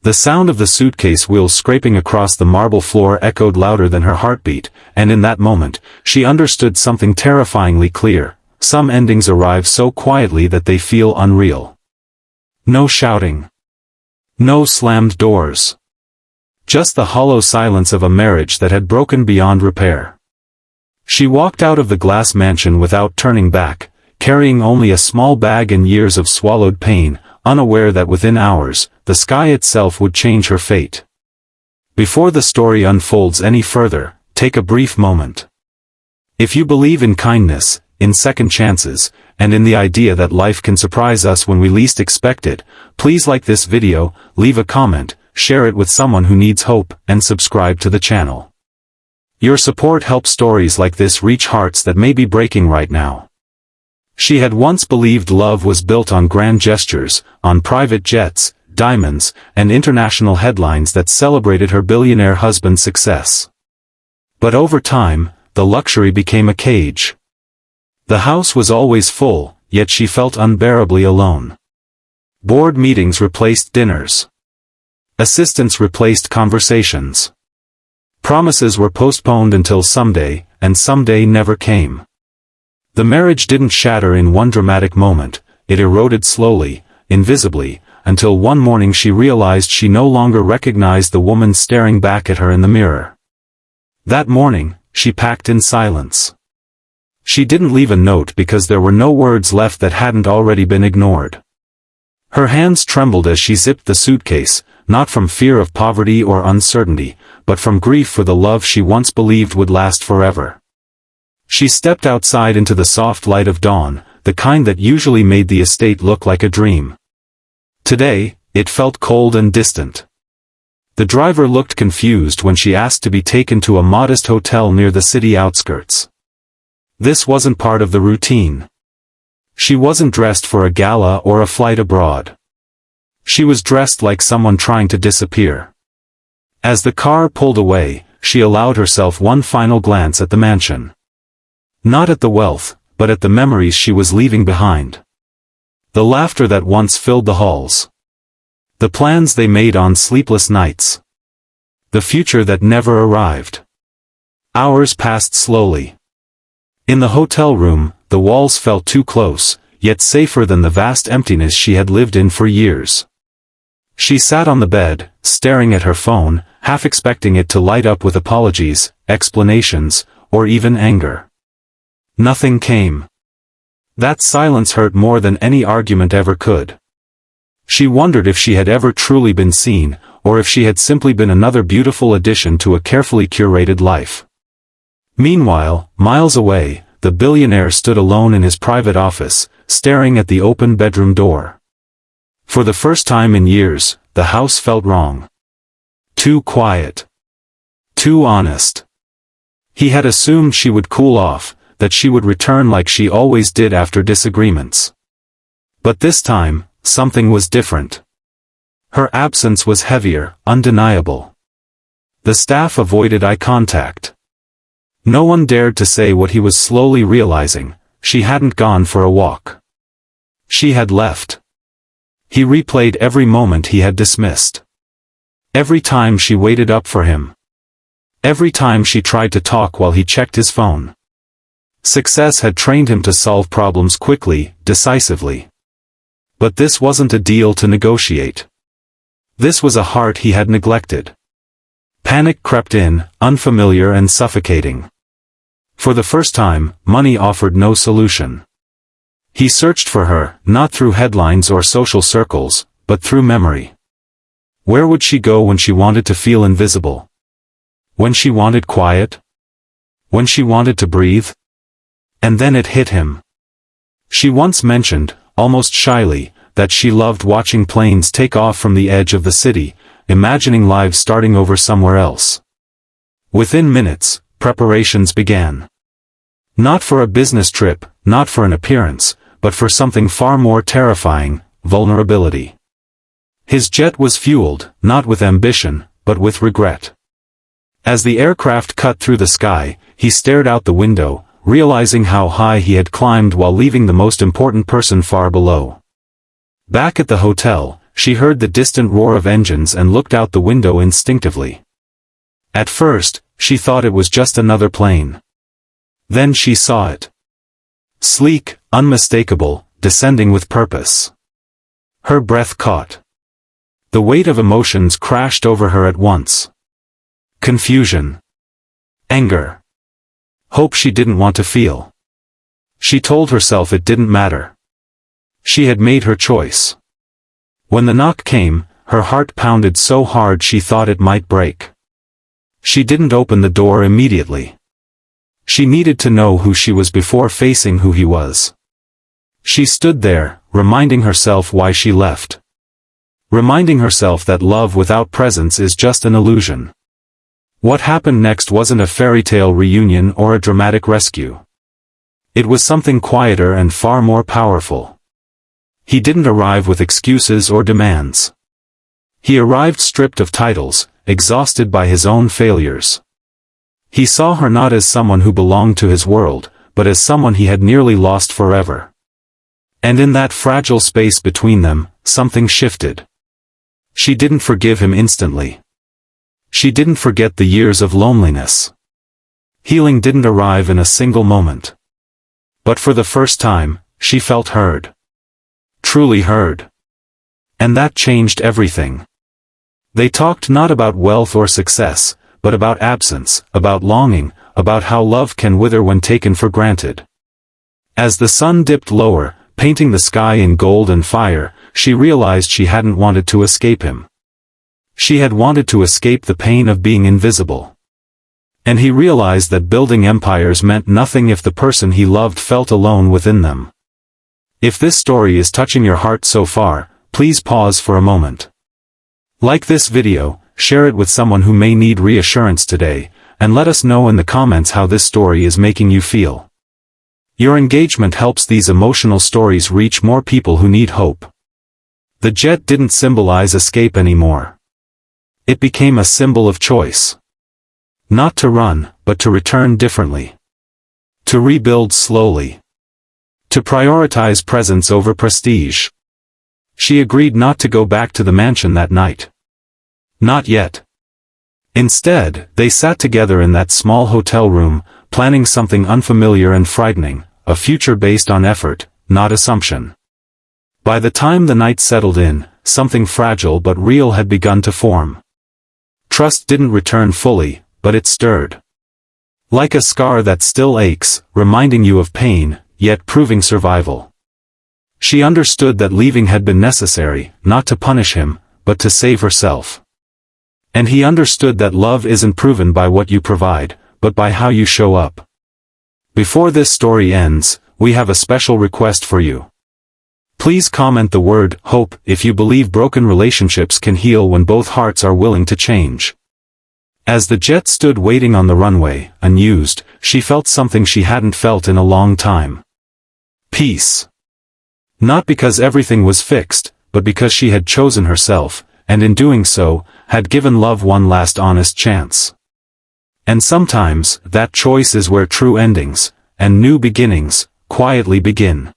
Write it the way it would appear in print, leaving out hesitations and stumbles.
The sound of the suitcase wheels scraping across the marble floor echoed louder than her heartbeat, and in that moment, she understood something terrifyingly clear. Some endings arrive so quietly that they feel unreal. No shouting. No slammed doors. Just the hollow silence of a marriage that had broken beyond repair. She walked out of the glass mansion without turning back, carrying only a small bag and years of swallowed pain, unaware that within hours, the sky itself would change her fate. Before the story unfolds any further, take a brief moment. If you believe in kindness, in second chances, and in the idea that life can surprise us when we least expect it, please like this video, leave a comment, share it with someone who needs hope, and subscribe to the channel. Your support helps stories like this reach hearts that may be breaking right now. She had once believed love was built on grand gestures, on private jets, diamonds, and international headlines that celebrated her billionaire husband's success. But over time, the luxury became a cage. The house was always full, yet she felt unbearably alone. Board meetings replaced dinners. Assistants replaced conversations. Promises were postponed until someday, and someday never came. The marriage didn't shatter in one dramatic moment, it eroded slowly, invisibly, until one morning she realized she no longer recognized the woman staring back at her in the mirror. That morning, she packed in silence. She didn't leave a note because there were no words left that hadn't already been ignored. Her hands trembled as she zipped the suitcase, not from fear of poverty or uncertainty, but from grief for the love she once believed would last forever. She stepped outside into the soft light of dawn, the kind that usually made the estate look like a dream. Today, it felt cold and distant. The driver looked confused when she asked to be taken to a modest hotel near the city outskirts. This wasn't part of the routine. She wasn't dressed for a gala or a flight abroad. She was dressed like someone trying to disappear. As the car pulled away, she allowed herself one final glance at the mansion. Not at the wealth, but at the memories she was leaving behind. The laughter that once filled the halls. The plans they made on sleepless nights. The future that never arrived. Hours passed slowly. In the hotel room, the walls felt too close, yet safer than the vast emptiness she had lived in for years. She sat on the bed, staring at her phone, half expecting it to light up with apologies, explanations, or even anger. Nothing came. That silence hurt more than any argument ever could. She wondered if she had ever truly been seen, or if she had simply been another beautiful addition to a carefully curated life. Meanwhile, miles away, the billionaire stood alone in his private office, staring at the open bedroom door. For the first time in years, the house felt wrong. Too quiet. Too honest. He had assumed she would cool off, that she would return like she always did after disagreements. But this time, something was different. Her absence was heavier, undeniable. The staff avoided eye contact. No one dared to say what he was slowly realizing: she hadn't gone for a walk. She had left. He replayed every moment he had dismissed. Every time she waited up for him. Every time she tried to talk while he checked his phone. Success had trained him to solve problems quickly, decisively. But this wasn't a deal to negotiate. This was a heart he had neglected. Panic crept in, unfamiliar and suffocating. For the first time, money offered no solution. He searched for her, not through headlines or social circles, but through memory. Where would she go when she wanted to feel invisible? When she wanted quiet? When she wanted to breathe? And then it hit him. She once mentioned, almost shyly, that she loved watching planes take off from the edge of the city, imagining lives starting over somewhere else. Within minutes, preparations began. Not for a business trip, not for an appearance, but for something far more terrifying: vulnerability. His jet was fueled, not with ambition, but with regret. As the aircraft cut through the sky, he stared out the window, realizing how high he had climbed while leaving the most important person far below. Back at the hotel, she heard the distant roar of engines and looked out the window instinctively. At first, she thought it was just another plane. Then she saw it. Sleek, unmistakable, descending with purpose. Her breath caught. The weight of emotions crashed over her at once. Confusion. Anger. Hope she didn't want to feel. She told herself it didn't matter. She had made her choice. When the knock came, her heart pounded so hard she thought it might break. She didn't open the door immediately. She needed to know who she was before facing who he was. She stood there, reminding herself why she left. Reminding herself that love without presence is just an illusion. What happened next wasn't a fairy tale reunion or a dramatic rescue. It was something quieter and far more powerful. He didn't arrive with excuses or demands. He arrived stripped of titles, exhausted by his own failures. He saw her not as someone who belonged to his world, but as someone he had nearly lost forever. And in that fragile space between them, something shifted. She didn't forgive him instantly. She didn't forget the years of loneliness. Healing didn't arrive in a single moment. But for the first time, she felt heard. Truly heard. And that changed everything. They talked not about wealth or success, but about absence, about longing, about how love can wither when taken for granted. As the sun dipped lower, painting the sky in gold and fire, she realized she hadn't wanted to escape him. She had wanted to escape the pain of being invisible. And he realized that building empires meant nothing if the person he loved felt alone within them. If this story is touching your heart so far, please pause for a moment. Like this video, share it with someone who may need reassurance today, and let us know in the comments how this story is making you feel. Your engagement helps these emotional stories reach more people who need hope. The jet didn't symbolize escape anymore. It became a symbol of choice. Not to run, but to return differently. To rebuild slowly. To prioritize presence over prestige. She agreed not to go back to the mansion that night. Not yet. Instead, they sat together in that small hotel room, planning something unfamiliar and frightening, a future based on effort, not assumption. By the time the night settled in, something fragile but real had begun to form. Trust didn't return fully, but it stirred. Like a scar that still aches, reminding you of pain, yet proving survival. She understood that leaving had been necessary, not to punish him, but to save herself. And he understood that love isn't proven by what you provide, but by how you show up. Before this story ends, we have a special request for you. Please comment the word hope if you believe broken relationships can heal when both hearts are willing to change. As the jet stood waiting on the runway, unused, she felt something she hadn't felt in a long time. Peace. Not because everything was fixed, but because she had chosen herself, and in doing so, had given love one last honest chance. And sometimes, that choice is where true endings, and new beginnings, quietly begin.